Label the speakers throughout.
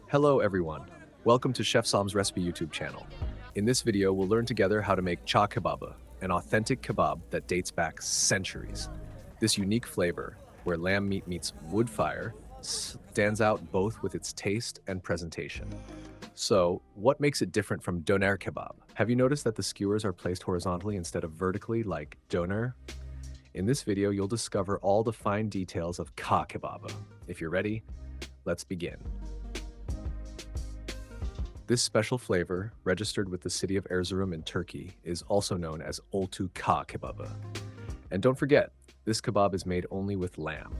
Speaker 1: Hello everyone, welcome to Chef Sam's Recipe YouTube channel. In this video, we'll learn together how to make Cağ Kebab, an authentic kebab that dates back centuries. This unique flavor, where lamb meat meets wood fire, stands out both with its taste and presentation. So, what makes it different from Döner kebab? Have you noticed that the skewers are placed horizontally instead of vertically like Döner? In this video, you'll discover all the fine details of Cağ Kebab. If you're ready, let's begin. This special flavor, registered with the city of Erzurum in Turkey, is also known as Oltu Cağ Kebabı. And don't forget, this kebab is made only with lamb.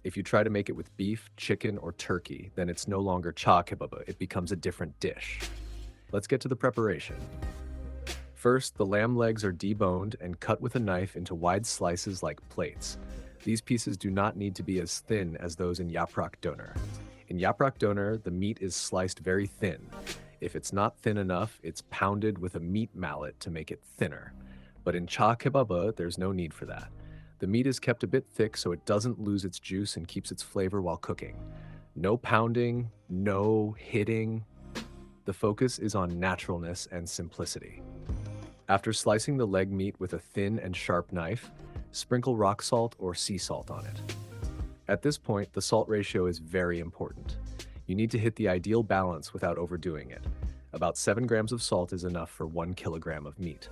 Speaker 1: If you try to make it with beef, chicken, or turkey, then it's no longer Cağ Kebabı, it becomes a different dish. Let's get to the preparation. First, the lamb legs are deboned and cut with a knife into wide slices like plates. These pieces do not need to be as thin as those in yaprak döner. In yaprak döner, the meat is sliced very thin. If it's not thin enough, it's pounded with a meat mallet to make it thinner. But in Cağ Kebabı, there's no need for that. The meat is kept a bit thick so it doesn't lose its juice and keeps its flavor while cooking. No pounding, no hitting. The focus is on naturalness and simplicity. After slicing the leg meat with a thin and sharp knife, sprinkle rock salt or sea salt on it. At this point, the salt ratio is very important. You need to hit the ideal balance without overdoing it. About 7 grams of salt is enough for 1 kilogram of meat.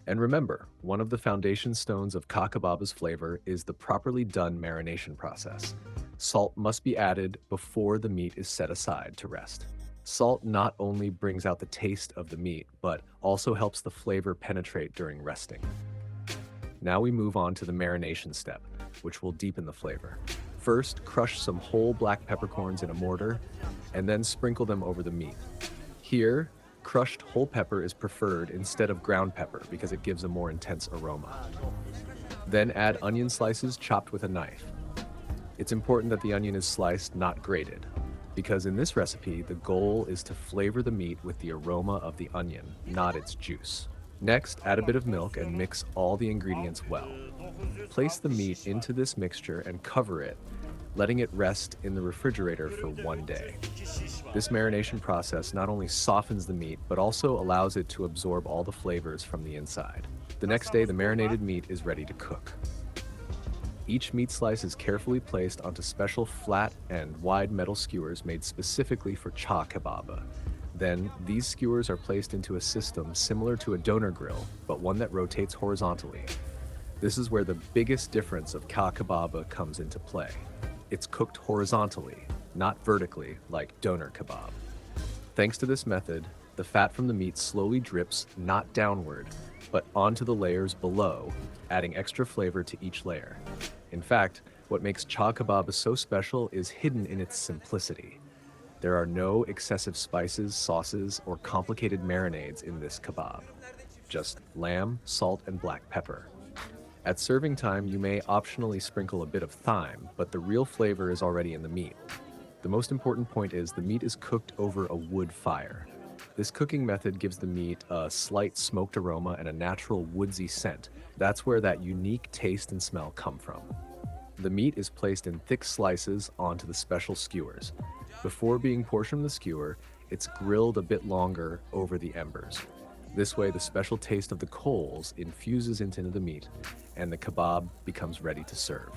Speaker 1: And remember, one of the foundation stones of Cağ Kebab's flavor is the properly done marination process. Salt must be added before the meat is set aside to rest. Salt not only brings out the taste of the meat, but also helps the flavor penetrate during resting. Now we move on to the marination step, which will deepen the flavor. First, crush some whole black peppercorns in a mortar, and then sprinkle them over the meat. Here, crushed whole pepper is preferred instead of ground pepper because it gives a more intense aroma. Then add onion slices chopped with a knife. It's important that the onion is sliced, not grated, because in this recipe, the goal is to flavor the meat with the aroma of the onion, not its juice. Next, add a bit of milk and mix all the ingredients well. Place the meat into this mixture and cover it, letting it rest in the refrigerator for 1 day. This marination process not only softens the meat, but also allows it to absorb all the flavors from the inside. The next day, the marinated meat is ready to cook. Each meat slice is carefully placed onto special flat and wide metal skewers made specifically for Cağ Kebab. Then, these skewers are placed into a system similar to a doner grill, but one that rotates horizontally. This is where the biggest difference of Cağ Kebab comes into play. It's cooked horizontally, not vertically like doner kebab. Thanks to this method, the fat from the meat slowly drips not downward, but onto the layers below, adding extra flavor to each layer. In fact, what makes Cağ Kebab so special is hidden in its simplicity. There are no excessive spices, sauces, or complicated marinades in this kebab. Just lamb, salt, and black pepper. At serving time, you may optionally sprinkle a bit of thyme, but the real flavor is already in the meat. The most important point is the meat is cooked over a wood fire. This cooking method gives the meat a slight smoked aroma and a natural woodsy scent. That's where that unique taste and smell come from. The meat is placed in thick slices onto the special skewers. Before being portioned from the skewer, it's grilled a bit longer over the embers. This way, the special taste of the coals infuses into the meat, and the kebab becomes ready to serve.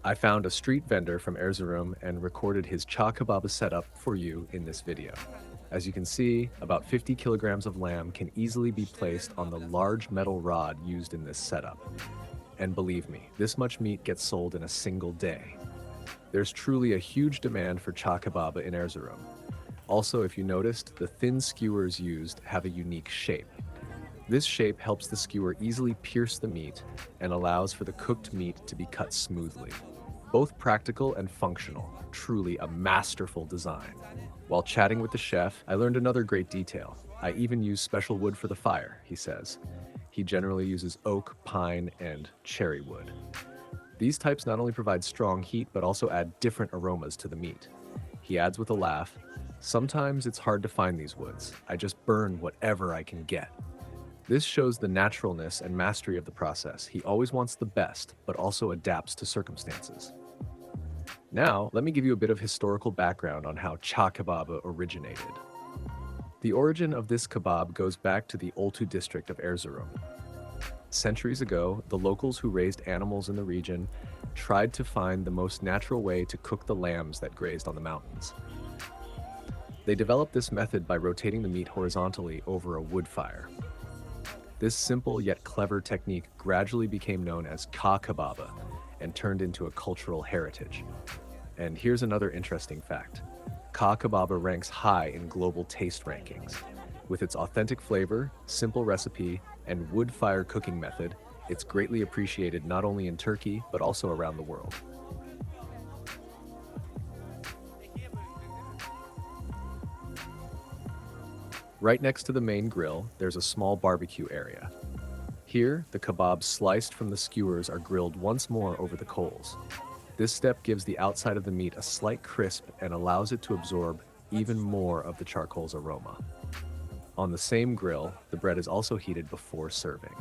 Speaker 1: I found a street vendor from Erzurum and recorded his Cağ Kebab setup for you in this video. As you can see, about 50 kilograms of lamb can easily be placed on the large metal rod used in this setup. And believe me, this much meat gets sold in a single day. There's truly a huge demand for Cağ Kebab in Erzurum. Also, if you noticed, the thin skewers used have a unique shape. This shape helps the skewer easily pierce the meat and allows for the cooked meat to be cut smoothly. Both practical and functional, truly a masterful design. While chatting with the chef, I learned another great detail. I even use special wood for the fire, he says. He generally uses oak, pine, and cherry wood. These types not only provide strong heat, but also add different aromas to the meat. He adds with a laugh, "Sometimes it's hard to find these woods. I just burn whatever I can get." This shows the naturalness and mastery of the process. He always wants the best, but also adapts to circumstances. Now, let me give you a bit of historical background on how Cağ Kebab originated. The origin of this kebab goes back to the Oltu district of Erzurum. Centuries ago, the locals who raised animals in the region tried to find the most natural way to cook the lambs that grazed on the mountains. They developed this method by rotating the meat horizontally over a wood fire. This simple yet clever technique gradually became known as Cağ Kebab and turned into a cultural heritage. And here's another interesting fact. Cağ Kebab ranks high in global taste rankings. With its authentic flavor, simple recipe, and wood fire cooking method, it's greatly appreciated not only in Turkey, but also around the world. Right next to the main grill, there's a small barbecue area. Here, the kebabs sliced from the skewers are grilled once more over the coals. This step gives the outside of the meat a slight crisp and allows it to absorb even more of the charcoal's aroma. On the same grill, the bread is also heated before serving.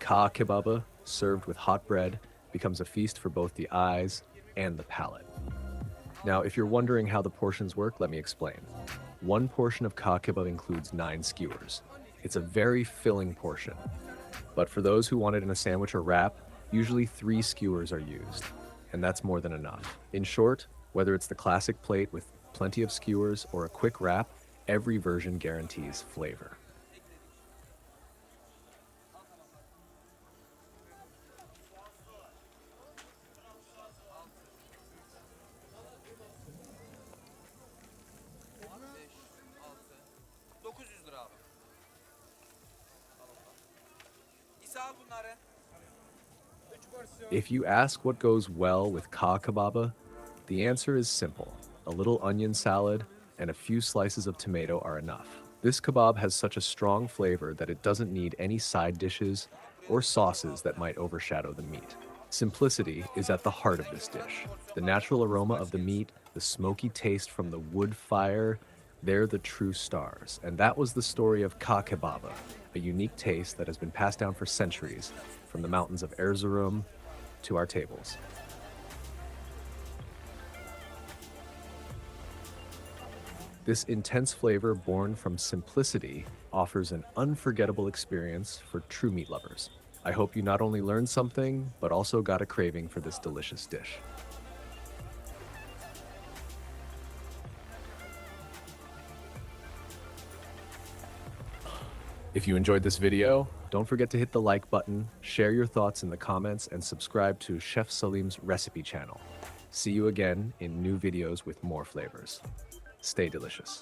Speaker 1: Cağ Kebab, served with hot bread, becomes a feast for both the eyes and the palate. Now, if you're wondering how the portions work, let me explain. One portion of Cağ Kebab includes 9 skewers. It's a very filling portion. But for those who want it in a sandwich or wrap, usually 3 skewers are used. And that's more than enough. In short, whether it's the classic plate with plenty of skewers or a quick wrap, every version guarantees flavor. If you ask what goes well with Cağ Kebab, the answer is simple. A little onion salad and a few slices of tomato are enough. This kebab has such a strong flavor that it doesn't need any side dishes or sauces that might overshadow the meat. Simplicity is at the heart of this dish. The natural aroma of the meat, the smoky taste from the wood fire, they're the true stars. And that was the story of Cağ Kebab, a unique taste that has been passed down for centuries from the mountains of Erzurum to our tables. This intense flavor born from simplicity offers an unforgettable experience for true meat lovers. I hope you not only learned something, but also got a craving for this delicious dish. If you enjoyed this video, don't forget to hit the like button, share your thoughts in the comments, and subscribe to Chef Salim's recipe channel. See you again in new videos with more flavors. Stay delicious.